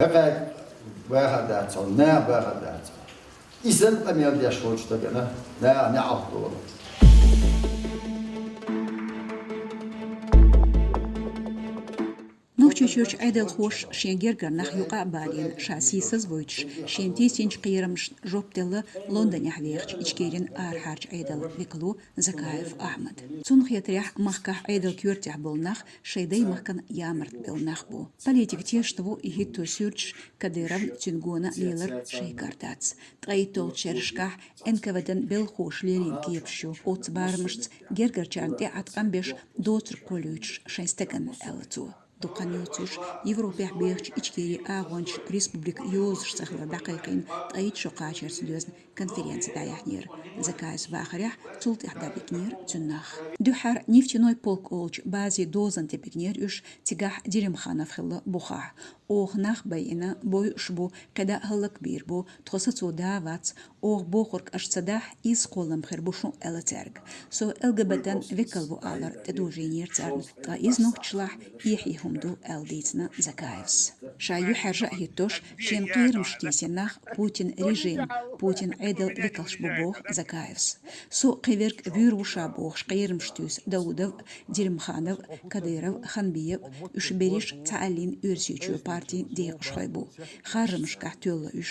Haqaq واحد نه واحد إذن أميال يشوش تبعنا لا نعرض Чуть айдел хош шенгергер нах юqa балин шасисыз войч шенти синч қиырымш жоптелы Лондоне хвехч ичкерин архарч айдел виклу Закаев Ахмад. Цун хетрях махках айдел кюртях болнах шейдей махкан ямарт белнах бу. Политик тештву и хитту сюрч кадыров тюнгона лилер шейкартац. Тайто чершках энкаваден бел хош лерин киепшу. Оцбармшц гергер чарнте аткамбеш дотр колюч шейстеген элцу. Дуканютуш Европе бирч ичкери агонч республик юзш сахла дақиқин тайт шоқачер сдюзн конференция даяхнир Закаев бахарях цулт ихдабикнир цуннах дюхар нефтяной полк олч бази дозан тепикнир юш тигах диримханов хилла бухах оғнах байина бой шбу қада хыллак бир бу тхосацу давац оғ бохорк ашцадах из қолым хирбушун элатерг со ЛГБТн векалву алар тедужинир царн та из нохчлах ихихум دو ألديتنا زكايفس شايو حرجة هيتوش شين قيرم شتيسيناخ بوتين ريجيم بوتين عدل ويكلش ببوخ زكايفس سو قيورك فيرو شابوخ شقيرم شتوس داودов ديرمخانов كاديرов خانبيев اشبريش تعلين ارسيچو بارتي ديق شخيبو خارمش كحتول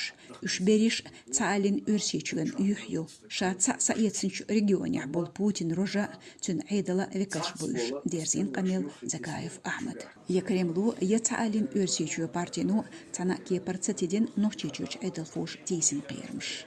اشبريش تعلين ارسيچوغن يحيو شا تسا يتسنچ ريجيونيح بول بوتين رجا تن عدل ويكلش بوش ديرزين قميل زكايف أحمد Кремлу يتعلن أرسيچو بارتينو تنا كي برتسدين نوچيچوچ عدل فوش تيسن قيرمش